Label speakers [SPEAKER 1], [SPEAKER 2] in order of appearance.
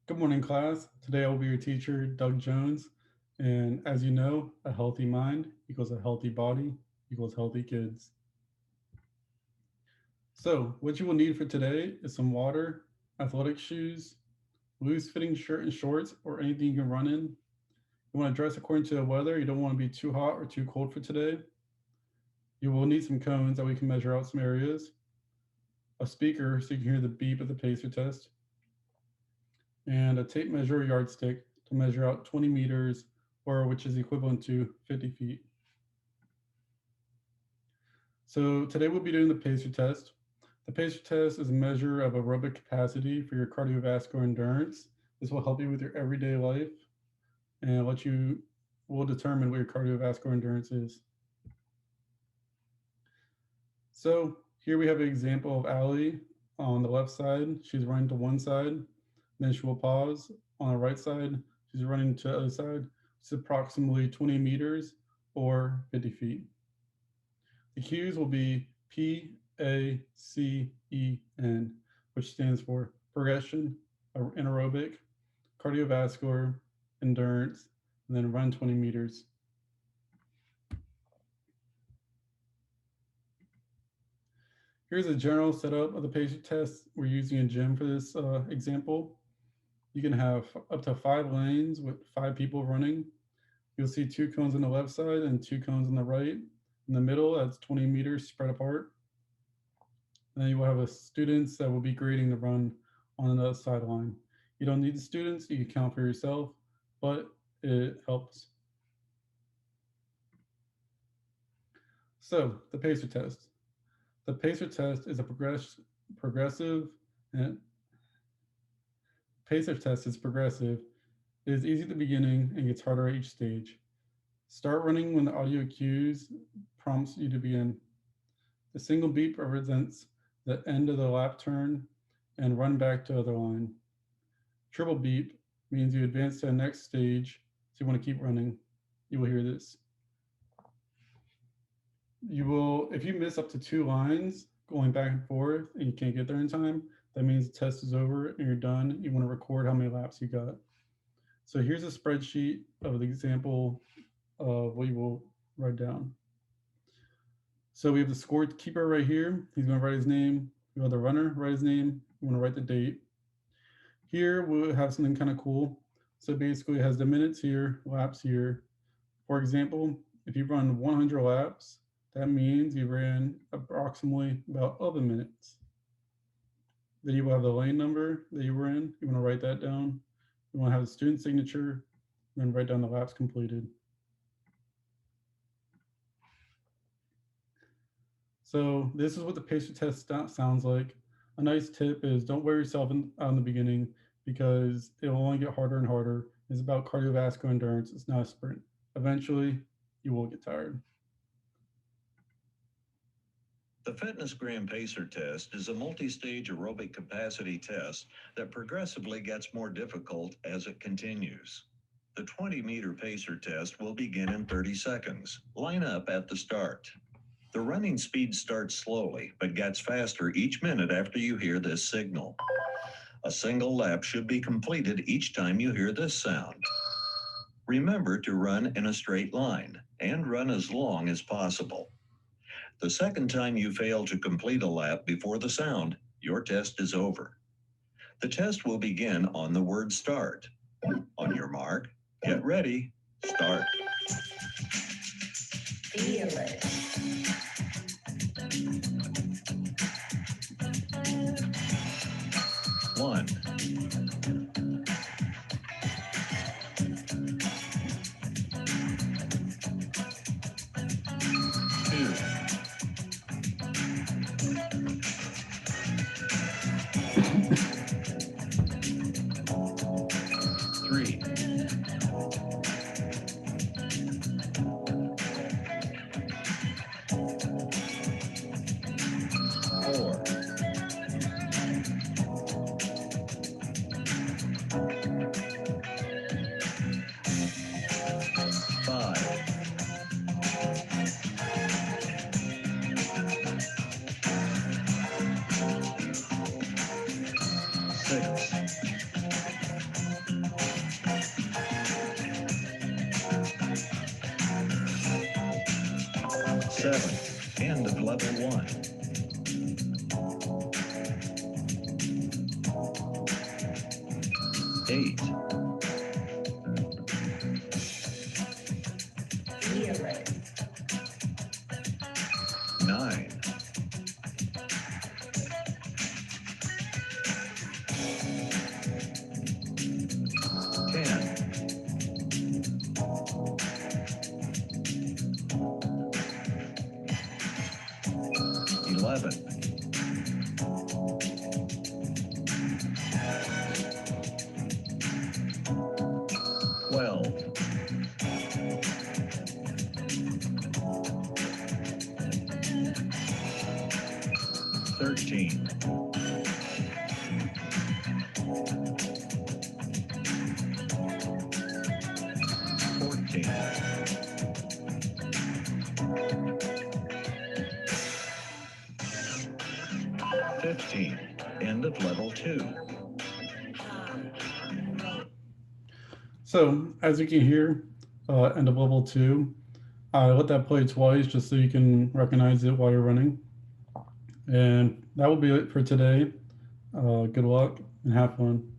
[SPEAKER 1] Good morning, class. Today I will be your teacher, Doug Jones. And as you know, a healthy mind equals a healthy body equals healthy kids. So, what you will need for today is some water, athletic shoes, loose fitting shirt and shorts, or anything you can run in. You want to dress according to the weather. You don't want to be too hot or too cold for today. You will need some cones that we can measure out some areas, a speaker so you can hear the beep of the pacer test, and a tape measure or yardstick to measure out 20 meters, or which is equivalent to 50 feet. So today we'll be doing the pacer test. The pacer test is a measure of aerobic capacity for your cardiovascular endurance. This will help you with your everyday life and let you will determine what your cardiovascular endurance is. So here we have an example of Allie on the left side. She's running to one side, then she will pause. On the right side, she's running to the other side. It's approximately 20 meters or 50 feet. The cues will be PACEN, which stands for progression, anaerobic, cardiovascular, endurance, and then run 20 meters. Here's a general setup of the patient test. We're using a gym for this example. You can have up to 5 lanes with 5 people running. You'll see 2 cones on the left side and 2 cones on the right. In the middle, that's 20 meters spread apart. And then you will have a students that will be grading the run on the sideline. You don't need the students, you can count for yourself, but it helps. So the pacer test. The pacer test is a progressive and pacer test is progressive. It is easy at the beginning and gets harder at each stage. Start running when the audio cues prompts you to begin. The single beep represents the end of the lap turn and run back to other line. Triple beep means you advance to the next stage, so you want to keep running. You will hear this. You will, if you miss up to 2 lines going back and forth and you can't get there in time, that means the test is over and you're done. You want to record how many laps you got. So here's a spreadsheet of the example of what you will write down. So we have the scorekeeper right here. He's going to write his name. We have the runner, write his name. You want to write the date. Here we'll have something kind of cool. So basically it has the minutes here, laps here. For example, if you run 100 laps, that means you ran approximately about 11 minutes. Then you will have the lane number that you were in. You want to write that down. You want to have the student signature, and then write down the laps completed. So this is what the pacer test sounds like. A nice tip is don't wear yourself out in the beginning because it will only get harder and harder. It's about cardiovascular endurance. It's not a sprint. Eventually, you will get tired.
[SPEAKER 2] The FitnessGram Pacer test is a multi-stage aerobic capacity test that progressively gets more difficult as it continues. The 20-meter pacer test will begin in 30 seconds. Line up at the start. The running speed starts slowly, but gets faster each minute after you hear this signal. A single lap should be completed each time you hear this sound. Remember to run in a straight line and run as long as possible. The second time you fail to complete a lap before the sound, your test is over. The test will begin on the word start. On your mark, get ready, start.
[SPEAKER 3] Feel it.
[SPEAKER 2] 1, 2, 3, 4, 7. End of level 1. 8.
[SPEAKER 3] Rearray.
[SPEAKER 2] 9. 10. 11. 12. 13. 14. 15. End of level 2.
[SPEAKER 1] So as you can hear, end of level 2, I let that play twice just so you can recognize it while you're running. And that will be it for today. Good luck and have fun.